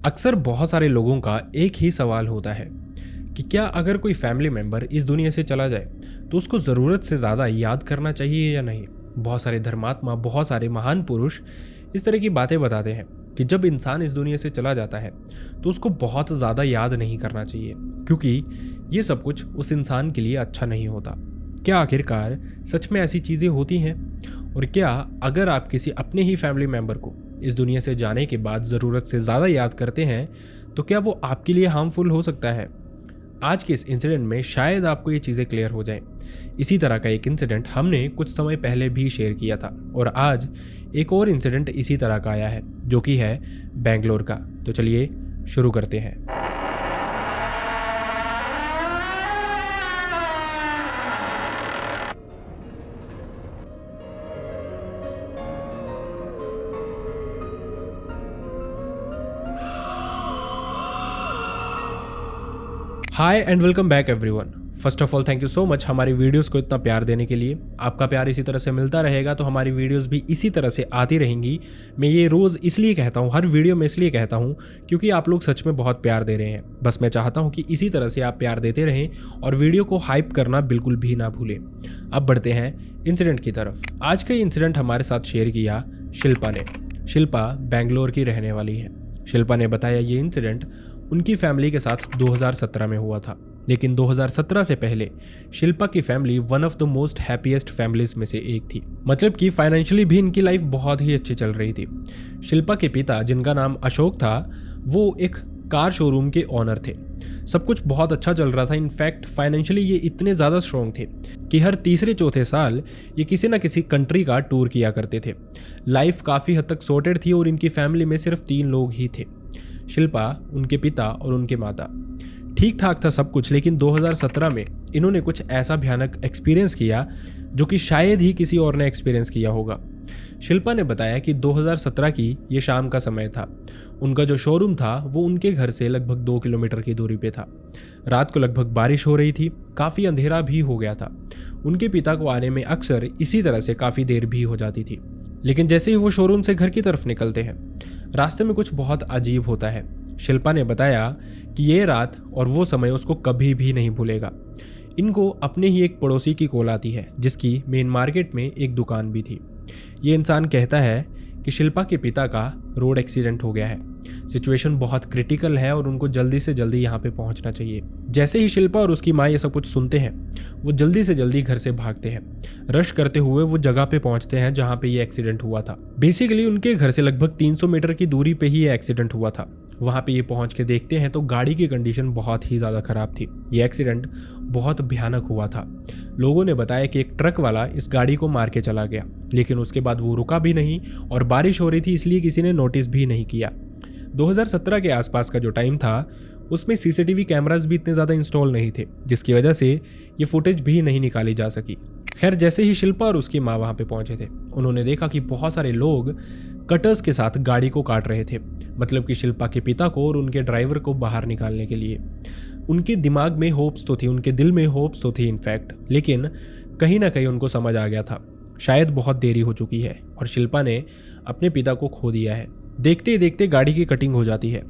अक्सर बहुत सारे लोगों का एक ही सवाल होता है कि क्या अगर कोई फैमिली मेंबर इस दुनिया से चला जाए तो उसको ज़रूरत से ज़्यादा याद करना चाहिए या नहीं। बहुत सारे धर्मात्मा, बहुत सारे महान पुरुष इस तरह की बातें बताते हैं कि जब इंसान इस दुनिया से चला जाता है तो उसको बहुत ज़्यादा याद नहीं करना चाहिए, क्योंकि ये सब कुछ उस इंसान के लिए अच्छा नहीं होता। क्या आखिरकार सच में ऐसी चीज़ें होती हैं? और क्या अगर आप किसी अपने ही फैमिली मेंबर को इस दुनिया से जाने के बाद ज़रूरत से ज़्यादा याद करते हैं तो क्या वो आपके लिए हार्मफुल हो सकता है? आज के इस इंसिडेंट में शायद आपको ये चीज़ें क्लियर हो जाएं। इसी तरह का एक इंसिडेंट हमने कुछ समय पहले भी शेयर किया था और आज एक और इंसिडेंट इसी तरह का आया है, जो कि है बेंगलोर का। तो चलिए शुरू करते हैं। Hi and welcome back everyone. First of all thank you so much हमारी वीडियोस को इतना प्यार देने के लिए। आपका प्यार इसी तरह से मिलता रहेगा तो हमारी वीडियोस भी इसी तरह से आती रहेंगी। मैं ये रोज़ इसलिए कहता हूँ, हर वीडियो में इसलिए कहता हूँ क्योंकि आप लोग सच में बहुत प्यार दे रहे हैं। बस मैं चाहता हूँ कि इसी तरह से आप प्यार देते रहें और वीडियो को हाइप करना बिल्कुल भी ना भूलें। अब बढ़ते हैं इंसिडेंट की तरफ। आज का इंसिडेंट हमारे साथ शेयर किया शिल्पा ने। शिल्पा बेंगलोर की रहने वाली है। शिल्पा ने बताया ये इंसिडेंट उनकी फैमिली के साथ 2017 में हुआ था, लेकिन 2017 से पहले शिल्पा की family one of the most happiest families में से एक थी। मतलब कि फाइनेंशियली भी इनकी लाइफ बहुत ही अच्छी चल रही थी। शिल्पा के पिता, जिनका नाम अशोक था, वो एक कार शोरूम के ऑनर थे। सब कुछ बहुत अच्छा चल रहा था। इनफैक्ट फाइनेंशियली ये इतने ज़्यादा स्ट्रॉन्ग थे कि हर तीसरे चौथे साल ये किसी न किसी कंट्री का टूर किया करते थे। लाइफ काफ़ी हद तक सॉर्टेड थी और इनकी फैमिली में सिर्फ 3 लोग ही थे, शिल्पा, उनके पिता और उनके माता। ठीक ठाक था सब कुछ, लेकिन 2017 में इन्होंने कुछ ऐसा भयानक एक्सपीरियंस किया जो कि शायद ही किसी और ने एक्सपीरियंस किया होगा। शिल्पा ने बताया कि 2017 की ये शाम का समय था। उनका जो शोरूम था वो उनके घर से लगभग 2 किलोमीटर की दूरी पे था। रात को लगभग बारिश हो रही थी, काफ़ी अंधेरा भी हो गया था। उनके पिता को आने में अक्सर इसी तरह से काफ़ी देर भी हो जाती थी। लेकिन जैसे ही वो शोरूम से घर की तरफ निकलते हैं, रास्ते में कुछ बहुत अजीब होता है। शिल्पा ने बताया कि ये रात और वो समय उसको कभी भी नहीं भूलेगा। इनको अपने ही एक पड़ोसी की कॉल आती है, जिसकी मेन मार्केट में एक दुकान भी थी। ये इंसान कहता है कि शिल्पा के पिता का रोड एक्सीडेंट हो गया है, सिचुएशन बहुत क्रिटिकल है और उनको जल्दी से जल्दी यहाँ पे पहुँचना चाहिए। जैसे ही शिल्पा और उसकी माँ ये सब कुछ सुनते हैं, वो जल्दी से जल्दी घर से भागते हैं। रश करते हुए वो जगह पे पहुँचते हैं जहाँ पे ये एक्सीडेंट हुआ था। बेसिकली उनके घर से लगभग 300 मीटर की दूरी पे ही ये एक्सीडेंट हुआ था। वहाँ पे ये पहुँच के देखते हैं तो गाड़ी की कंडीशन बहुत ही ज़्यादा ख़राब थी। ये एक्सीडेंट बहुत भयानक हुआ था। लोगों ने बताया कि एक ट्रक वाला इस गाड़ी को मार के चला गया, लेकिन उसके बाद वो रुका भी नहीं और बारिश हो रही थी, इसलिए किसी ने नोटिस भी नहीं किया। 2017 के आसपास का जो टाइम था उसमें सीसीटीवी कैमरास भी इतने ज़्यादा इंस्टॉल नहीं थे, जिसकी वजह से ये फुटेज भी नहीं निकाली जा सकी। खैर, जैसे ही शिल्पा और उसकी माँ वहाँ पे पहुँचे थे, उन्होंने देखा कि बहुत सारे लोग कटर्स के साथ गाड़ी को काट रहे थे। मतलब कि शिल्पा के पिता को और उनके ड्राइवर को बाहर निकालने के लिए। उनके दिमाग में होप्स तो थी, उनके दिल में होप्स तो थी इनफैक्ट, लेकिन कहीं ना कहीं उनको समझ आ गया था शायद बहुत देरी हो चुकी है और शिल्पा ने अपने पिता को खो दिया है। देखते ही देखते गाड़ी की कटिंग हो जाती है।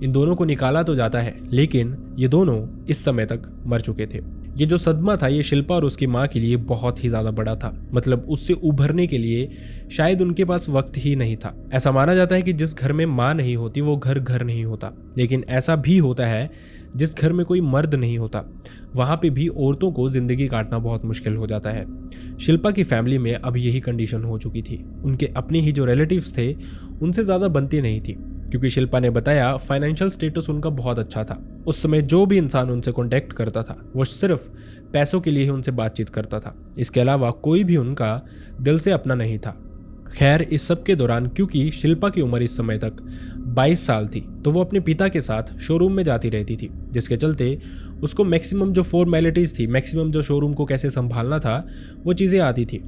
इन दोनों को निकाला तो जाता है, लेकिन ये दोनों इस समय तक मर चुके थे। ये जो सदमा था ये शिल्पा और उसकी माँ के लिए बहुत ही ज़्यादा बड़ा था। मतलब उससे उभरने के लिए शायद उनके पास वक्त ही नहीं था। ऐसा माना जाता है कि जिस घर में माँ नहीं होती वो घर घर नहीं होता, लेकिन ऐसा भी होता है जिस घर में कोई मर्द नहीं होता, वहाँ पे भी औरतों को ज़िंदगी काटना बहुत मुश्किल हो जाता है। शिल्पा की फैमिली में अब यही कंडीशन हो चुकी थी। उनके अपने ही जो रिलेटिव्स थे उनसे ज़्यादा बनती नहीं थी, क्योंकि शिल्पा ने बताया फाइनेंशियल स्टेटस उनका बहुत अच्छा था। उस समय जो भी इंसान उनसे कांटेक्ट करता था वो सिर्फ पैसों के लिए ही उनसे बातचीत करता था। इसके अलावा कोई भी उनका दिल से अपना नहीं था। खैर, इस सब के दौरान क्योंकि शिल्पा की उम्र इस समय तक 22 साल थी, तो वो अपने पिता के साथ शोरूम में जाती रहती थी, जिसके चलते उसको मैक्सिमम जो फॉर्मेलिटीज़ थी, मैक्सिमम जो शोरूम को कैसे संभालना था वो चीज़ें आती थी,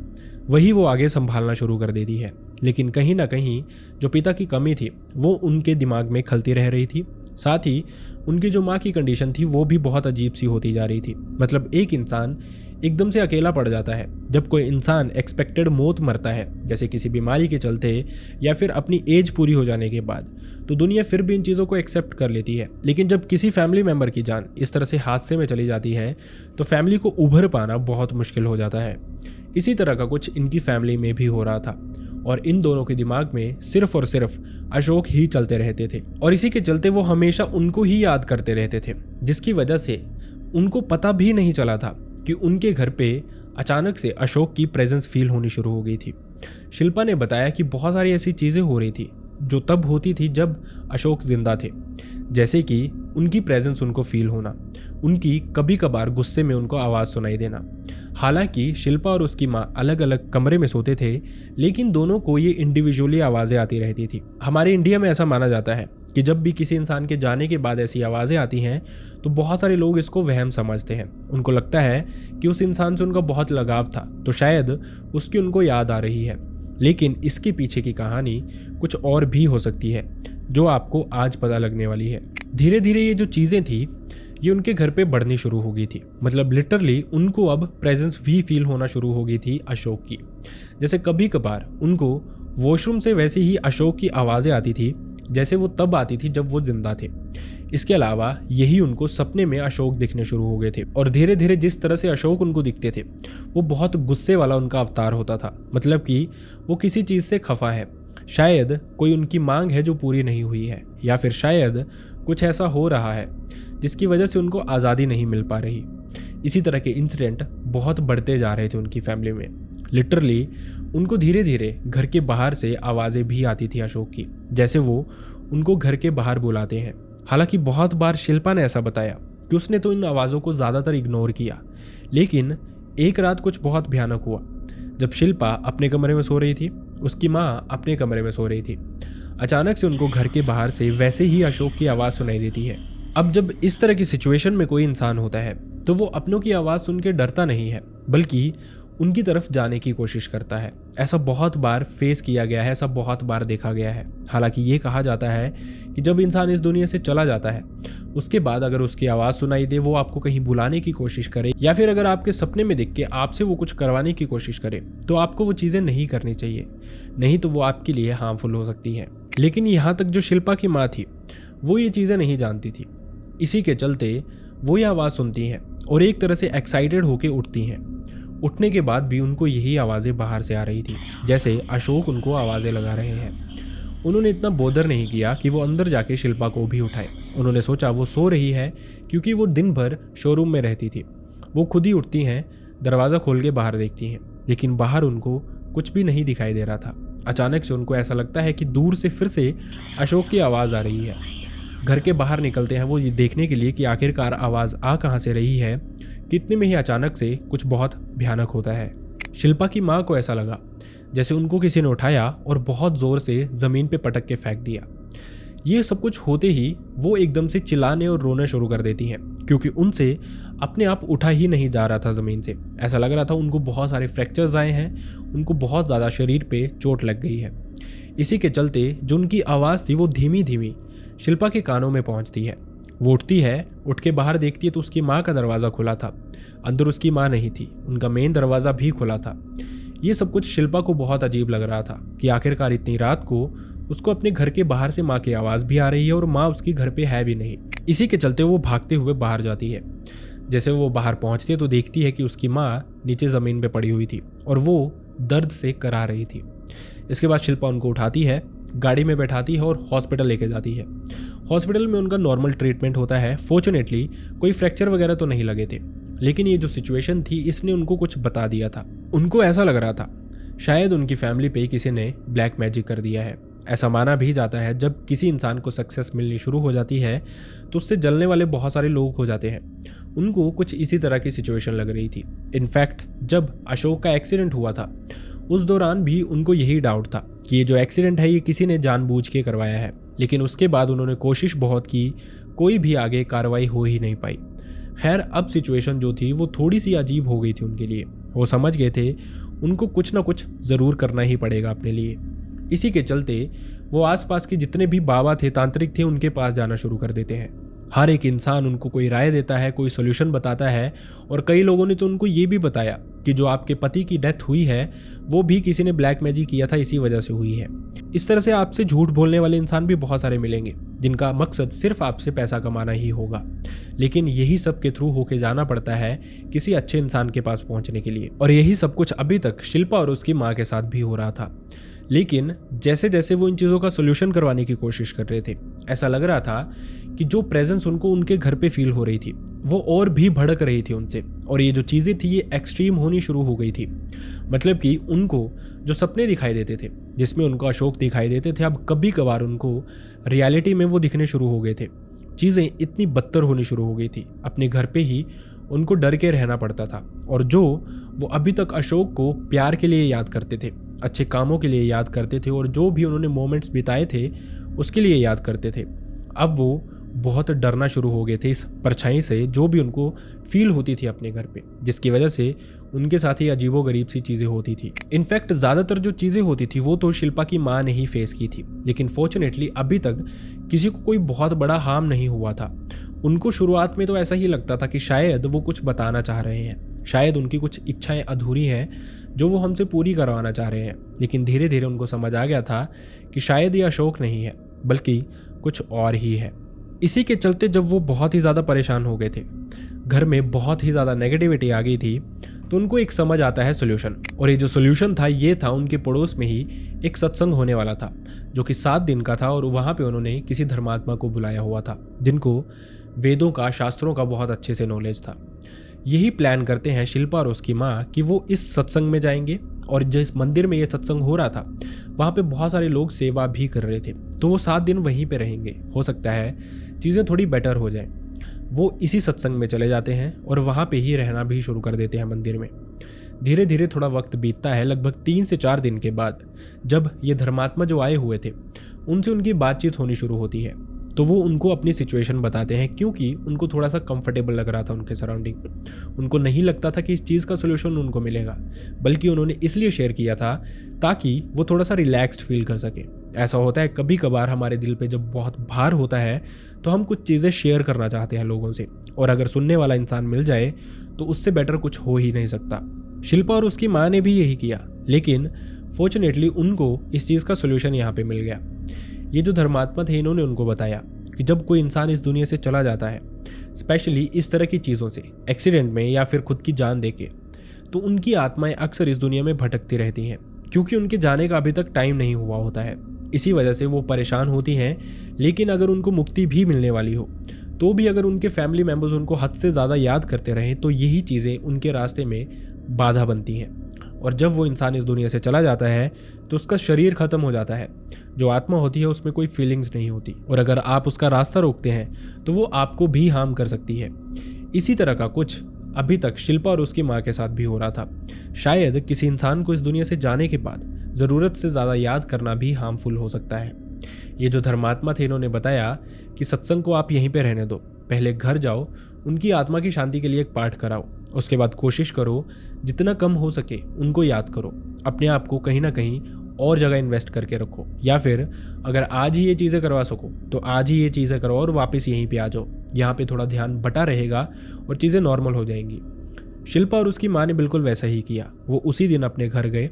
वही वो आगे संभालना शुरू कर देती है। लेकिन कहीं ना कहीं जो पिता की कमी थी वो उनके दिमाग में खलती रह रही थी। साथ ही उनकी जो माँ की कंडीशन थी वो भी बहुत अजीब सी होती जा रही थी। मतलब एक इंसान एकदम से अकेला पड़ जाता है। जब कोई इंसान एक्सपेक्टेड मौत मरता है, जैसे किसी बीमारी के चलते या फिर अपनी एज पूरी हो जाने के बाद, तो दुनिया फिर भी इन चीज़ों को एक्सेप्ट कर लेती है। लेकिन जब किसी फैमिली मेम्बर की जान इस तरह से हादसे में चली जाती है तो फैमिली को उभर पाना बहुत मुश्किल हो जाता है। इसी तरह का कुछ इनकी फैमिली में भी हो रहा था और इन दोनों के दिमाग में सिर्फ और सिर्फ अशोक ही चलते रहते थे और इसी के चलते वो हमेशा उनको ही याद करते रहते थे, जिसकी वजह से उनको पता भी नहीं चला था कि उनके घर पे अचानक से अशोक की प्रेजेंस फील होनी शुरू हो गई थी। शिल्पा ने बताया कि बहुत सारी ऐसी चीज़ें हो रही थी जो तब होती थी जब अशोक जिंदा थे, जैसे कि उनकी प्रेजेंस उनको फील होना, उनकी कभी कभार गुस्से में उनको आवाज़ सुनाई देना। हालांकि शिल्पा और उसकी माँ अलग अलग कमरे में सोते थे, लेकिन दोनों को ये इंडिविजुअली आवाज़ें आती रहती थी। हमारे इंडिया में ऐसा माना जाता है कि जब भी किसी इंसान के जाने के बाद ऐसी आवाज़ें आती हैं तो बहुत सारे लोग इसको वहम समझते हैं। उनको लगता है कि उस इंसान से उनका बहुत लगाव था तो शायद उसकी उनको याद आ रही है, लेकिन इसके पीछे की कहानी कुछ और भी हो सकती है जो आपको आज पता लगने वाली है। धीरे धीरे ये जो चीज़ें थी ये उनके घर पे बढ़नी शुरू हो गई थी। मतलब लिटरली उनको अब प्रेजेंस भी फील होना शुरू हो गई थी अशोक की। जैसे कभी कभार उनको वॉशरूम से वैसे ही अशोक की आवाज़ें आती थी जैसे वो तब आती थी जब वो जिंदा थे। इसके अलावा यही उनको सपने में अशोक दिखने शुरू हो गए थे और धीरे धीरे जिस तरह से अशोक उनको दिखते थे वो बहुत गुस्से वाला उनका अवतार होता था। मतलब कि वो किसी चीज़ से खफा है, शायद कोई उनकी मांग है जो पूरी नहीं हुई है, या फिर शायद कुछ ऐसा हो रहा है जिसकी वजह से उनको आज़ादी नहीं मिल पा रही। इसी तरह के इंसिडेंट बहुत बढ़ते जा रहे थे उनकी फैमिली में। लिटरली उनको धीरे धीरे घर के बाहर से आवाज़ें भी आती थी अशोक की, जैसे वो उनको घर के बाहर बुलाते हैं। हालांकि बहुत बार शिल्पा ने ऐसा बताया कि उसने तो इन आवाज़ों को ज़्यादातर इग्नोर किया, लेकिन एक रात कुछ बहुत भयानक हुआ। जब शिल्पा अपने कमरे में सो रही थी, उसकी माँ अपने कमरे में सो रही थी। अचानक से उनको घर के बाहर से वैसे ही अशोक की आवाज़ सुनाई देती है। अब जब इस तरह की सिचुएशन में कोई इंसान होता है तो वो अपनों की आवाज़ सुन के डरता नहीं है, बल्कि उनकी तरफ जाने की कोशिश करता है। ऐसा बहुत बार फेस किया गया है, ऐसा बहुत बार देखा गया है। हालांकि ये कहा जाता है कि जब इंसान इस दुनिया से चला जाता है उसके बाद अगर उसकी आवाज़ सुनाई दे, वो आपको कहीं बुलाने की कोशिश करे या फिर अगर आपके सपने में दिख के आपसे वो कुछ करवाने की कोशिश करे, तो आपको वो चीज़ें नहीं करनी चाहिए, नहीं तो वो आपके लिए हार्मफुल हो सकती हैं। लेकिन यहाँ तक जो शिल्पा की माँ थी वो ये चीज़ें नहीं जानती थी। इसी के चलते वो ये आवाज़ सुनती हैं और एक तरह से एक्साइटेड होकर उठती हैं। उठने के बाद भी उनको यही आवाज़ें बाहर से आ रही थी, जैसे अशोक उनको आवाज़ें लगा रहे हैं। उन्होंने इतना बोदर नहीं किया कि वो अंदर जाके शिल्पा को भी उठाए। उन्होंने सोचा वो सो रही है क्योंकि वो दिन भर शोरूम में रहती थी। वो खुद ही उठती हैं, दरवाज़ा खोल के बाहर देखती हैं, लेकिन बाहर उनको कुछ भी नहीं दिखाई दे रहा था। अचानक से उनको ऐसा लगता है कि दूर से फिर से अशोक की आवाज़ आ रही है। घर के बाहर निकलते हैं वो ये देखने के लिए कि आखिरकार आवाज़ आ कहाँ से रही है। कितने में ही अचानक से कुछ बहुत भयानक होता है। शिल्पा की माँ को ऐसा लगा जैसे उनको किसी ने उठाया और बहुत ज़ोर से ज़मीन पे पटक के फेंक दिया। ये सब कुछ होते ही वो एकदम से चिल्लाने और रोना शुरू कर देती हैं, क्योंकि उनसे अपने आप उठा ही नहीं जा रहा था ज़मीन से। ऐसा लग रहा था उनको बहुत सारे फ्रैक्चर्स आए हैं, उनको बहुत ज़्यादा शरीर पे चोट लग गई है। इसी के चलते जो उनकी आवाज़ थी वो धीमी धीमी शिल्पा के कानों में पहुंचती है। वो उठती है, उठ के बाहर देखती है तो उसकी माँ का दरवाज़ा खुला था। अंदर उसकी माँ नहीं थी, उनका मेन दरवाज़ा भी खुला था। ये सब कुछ शिल्पा को बहुत अजीब लग रहा था कि आखिरकार इतनी रात को उसको अपने घर के बाहर से माँ की आवाज़ भी आ रही है और माँ उसकी घर पे है भी नहीं। इसी के चलते वो भागते हुए बाहर जाती है। जैसे वो बाहर पहुँचती है तो देखती है कि उसकी माँ नीचे ज़मीन पे पड़ी हुई थी और वो दर्द से करा रही थी। इसके बाद शिल्पा उनको उठाती है, गाड़ी में बैठाती है और हॉस्पिटल लेके जाती है। हॉस्पिटल में उनका नॉर्मल ट्रीटमेंट होता है। फॉर्चुनेटली कोई फ्रैक्चर वगैरह तो नहीं लगे थे, लेकिन ये जो सिचुएशन थी इसने उनको कुछ बता दिया था। उनको ऐसा लग रहा था शायद उनकी फैमिली पे किसी ने ब्लैक मैजिक कर दिया है। ऐसा माना भी जाता है जब किसी इंसान को सक्सेस मिलनी शुरू हो जाती है तो उससे जलने वाले बहुत सारे लोग हो जाते हैं। उनको कुछ इसी तरह की सिचुएशन लग रही थी। इनफैक्ट जब अशोक का एक्सीडेंट हुआ था उस दौरान भी उनको यही डाउट था कि ये जो एक्सीडेंट है ये किसी ने जानबूझ के करवाया है। लेकिन उसके बाद उन्होंने कोशिश बहुत की, कोई भी आगे कार्रवाई हो ही नहीं पाई। खैर अब सिचुएशन जो थी वो थोड़ी सी अजीब हो गई थी उनके लिए। वो समझ गए थे उनको कुछ ना कुछ ज़रूर करना ही पड़ेगा अपने लिए। इसी के चलते वो आसपास के जितने भी बाबा थे, तांत्रिक थे, उनके पास जाना शुरू कर देते हैं। हर एक इंसान उनको कोई राय देता है, कोई सोल्यूशन बताता है, और कई लोगों ने तो उनको ये भी बताया कि जो आपके पति की डेथ हुई है वो भी किसी ने ब्लैक मैजिक किया था, इसी वजह से हुई है। इस तरह से आपसे झूठ बोलने वाले इंसान भी बहुत सारे मिलेंगे जिनका मकसद सिर्फ आपसे पैसा कमाना ही होगा, लेकिन यही सब के थ्रू होके जाना पड़ता है किसी अच्छे इंसान के पास पहुंचने के लिए। और यही सब कुछ अभी तक शिल्पा और उसकी माँ के साथ भी हो रहा था। लेकिन जैसे जैसे वो इन चीज़ों का सोल्यूशन करवाने की कोशिश कर रहे थे, ऐसा लग रहा था कि जो प्रेजेंस उनको उनके घर पे फील हो रही थी वो और भी भड़क रही थी उनसे, और ये जो चीज़ें थी ये एक्सट्रीम होनी शुरू हो गई थी। मतलब कि उनको जो सपने दिखाई देते थे जिसमें उनको अशोक दिखाई देते थे, अब कभी कभार उनको रियलिटी में वो दिखने शुरू हो गए थे। चीज़ें इतनी बदतर होनी शुरू हो गई थी, अपने घर पे ही उनको डर के रहना पड़ता था। और जो वो अभी तक अशोक को प्यार के लिए याद करते थे, अच्छे कामों के लिए याद करते थे, और जो भी उन्होंने मोमेंट्स बिताए थे उसके लिए याद करते थे, अब वो बहुत डरना शुरू हो गए थे इस परछाई से जो भी उनको फील होती थी अपने घर पे, जिसकी वजह से उनके साथ ही अजीबोगरीब सी चीज़ें होती थी। इनफैक्ट ज़्यादातर जो चीज़ें होती थी वो तो शिल्पा की माँ ने ही फेस की थी, लेकिन फॉर्चुनेटली अभी तक किसी को कोई बहुत बड़ा हार्म नहीं हुआ था। उनको शुरुआत में तो ऐसा ही लगता था कि शायद वो कुछ बताना चाह रहे हैं, शायद उनकी कुछ इच्छाएं अधूरी हैं जो वो हमसे पूरी करवाना चाह रहे हैं, लेकिन धीरे धीरे उनको समझ आ गया था कि शायद ये अशोक नहीं है बल्कि कुछ और ही है। इसी के चलते जब वो बहुत ही ज़्यादा परेशान हो गए थे, घर में बहुत ही ज़्यादा नेगेटिविटी आ गई थी, तो उनको एक समझ आता है सोल्यूशन। और ये जो सोल्यूशन था ये था उनके पड़ोस में ही एक सत्संग होने वाला था जो कि 7 दिन का था, और वहाँ पे उन्होंने किसी धर्मात्मा को बुलाया हुआ था जिनको वेदों का, शास्त्रों का बहुत अच्छे से नॉलेज था। यही प्लान करते हैं शिल्पा और उसकी माँ कि वो इस सत्संग में जाएंगे, और जिस मंदिर में ये सत्संग हो रहा था वहाँ पे बहुत सारे लोग सेवा भी कर रहे थे, तो वो 7 दिन वहीं पे रहेंगे। हो सकता है चीज़ें थोड़ी बेटर हो जाएं। वो इसी सत्संग में चले जाते हैं और वहाँ पे ही रहना भी शुरू कर देते हैं मंदिर में। धीरे धीरे थोड़ा वक्त बीतता है, लगभग 3 से 4 दिन के बाद जब ये धर्मात्मा जो आए हुए थे उनसे उनकी बातचीत होनी शुरू होती है, तो वो उनको अपनी सिचुएशन बताते हैं, क्योंकि उनको थोड़ा सा कंफर्टेबल लग रहा था उनके सराउंडिंग। उनको नहीं लगता था कि इस चीज़ का सोल्यूशन उनको मिलेगा, बल्कि उन्होंने इसलिए शेयर किया था ताकि वो थोड़ा सा रिलैक्स्ड फील कर सके। ऐसा होता है कभी कभार हमारे दिल पे जब बहुत भार होता है तो हम कुछ चीज़ें शेयर करना चाहते हैं लोगों से, और अगर सुनने वाला इंसान मिल जाए तो उससे बेटर कुछ हो ही नहीं सकता। शिल्पा और उसकी माँ ने भी यही किया, लेकिन फॉर्चुनेटली उनको इस चीज़ का सोल्यूशन यहाँ पे मिल गया। ये जो धर्मात्मा थे इन्होंने उनको बताया कि जब कोई इंसान इस दुनिया से चला जाता है, स्पेशली इस तरह की चीज़ों से, एक्सीडेंट में या फिर खुद की जान देके, तो उनकी आत्माएं अक्सर इस दुनिया में भटकती रहती हैं, क्योंकि उनके जाने का अभी तक टाइम नहीं हुआ होता है। इसी वजह से वो परेशान होती हैं। लेकिन अगर उनको मुक्ति भी मिलने वाली हो तो भी अगर उनके फैमिली मेम्बर्स उनको हद से ज़्यादा याद करते रहें तो यही चीज़ें उनके रास्ते में बाधा बनती हैं। और जब वो इंसान इस दुनिया से चला जाता है तो उसका शरीर ख़त्म हो जाता है, जो आत्मा होती है उसमें कोई फीलिंग्स नहीं होती, और अगर आप उसका रास्ता रोकते हैं तो वो आपको भी हार्म कर सकती है। इसी तरह का कुछ अभी तक शिल्पा और उसकी माँ के साथ भी हो रहा था। शायद किसी इंसान को इस दुनिया से जाने के बाद ज़रूरत से ज़्यादा याद करना भी हार्मफुल हो सकता है। ये जो धर्मात्मा थे इन्होंने बताया कि सत्संग को आप यहीं पे रहने दो, पहले घर जाओ, उनकी आत्मा की शांति के लिए एक पाठ कराओ, उसके बाद कोशिश करो जितना कम हो सके उनको याद करो, अपने आप को कहीं ना कहीं और जगह इन्वेस्ट करके रखो, या फिर अगर आज ही ये चीज़ें करवा सको तो आज ही ये चीज़ें करो और वापस यहीं पे आ जाओ। यहाँ पे थोड़ा ध्यान बटा रहेगा और चीज़ें नॉर्मल हो जाएंगी। शिल्पा और उसकी माँ ने बिल्कुल वैसा ही किया। वो उसी दिन अपने घर गए,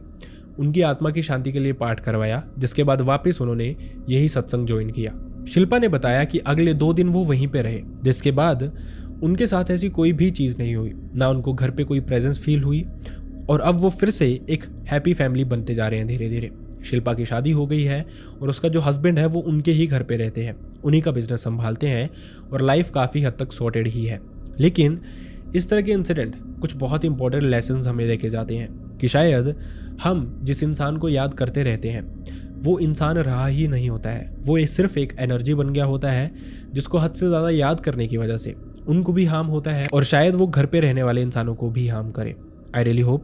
उनकी आत्मा की शांति के लिए पाठ करवाया, जिसके बाद वापस उन्होंने यही सत्संग ज्वाइन किया। शिल्पा ने बताया कि अगले 2 दिन वो वहीं पे रहे, जिसके बाद उनके साथ ऐसी कोई भी चीज़ नहीं हुई, ना उनको घर पे कोई प्रेजेंस फील हुई, और अब वो फिर से एक हैप्पी फैमिली बनते जा रहे हैं धीरे धीरे। शिल्पा की शादी हो गई है और उसका जो हस्बैंड है वो उनके ही घर पे रहते हैं, उन्हीं का बिजनेस संभालते हैं, और लाइफ काफ़ी हद तक सॉर्टेड ही है। लेकिन इस तरह के इंसिडेंट कुछ बहुत इंपॉर्टेंट लेसन्स हमें देके जाते हैं कि शायद हम जिस इंसान को याद करते रहते हैं वो इंसान रहा ही नहीं होता है, वो सिर्फ एक एनर्जी बन गया होता है जिसको हद से ज़्यादा याद करने की वजह से उनको भी हार्म होता है, और शायद वो घर पे रहने वाले इंसानों को भी हार्म करे। आई रियली होप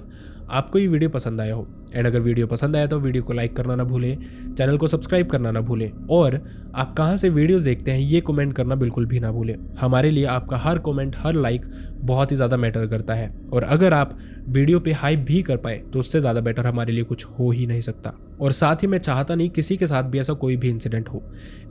आपको ये वीडियो पसंद आया हो। एंड अगर वीडियो पसंद आया तो वीडियो को लाइक करना ना भूलें, चैनल को सब्सक्राइब करना ना भूलें, और आप कहाँ से वीडियोस देखते हैं ये कमेंट करना बिल्कुल भी ना भूलें। हमारे लिए आपका हर कमेंट, हर लाइक बहुत ही ज़्यादा मैटर करता है। और अगर आप वीडियो पे हाइप भी कर पाए तो उससे ज़्यादा बेटर हमारे लिए कुछ हो ही नहीं सकता। और साथ ही मैं चाहता नहीं किसी के साथ भी ऐसा कोई भी इंसिडेंट हो,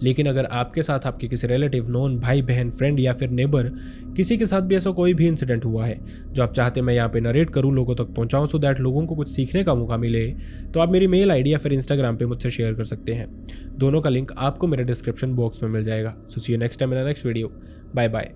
लेकिन अगर आपके साथ, आपके किसी रिलेटिव, नोन, भाई बहन, फ्रेंड या फिर नेबर, किसी के साथ भी ऐसा कोई भी इंसिडेंट हुआ है जो आप चाहते मैं यहाँ पे नरेट करूँ, लोगों तक पहुँचाऊँ, सो दैट लोगों को कुछ सीखने का मौका मिले, तो आप मेरी मेल आईडी या फिर इंस्टाग्राम पे मुझसे शेयर कर सकते हैं। दोनों का लिंक आपको मेरे डिस्क्रिप्शन बॉक्स में मिल जाएगा। So see you next time in next video. Bye bye.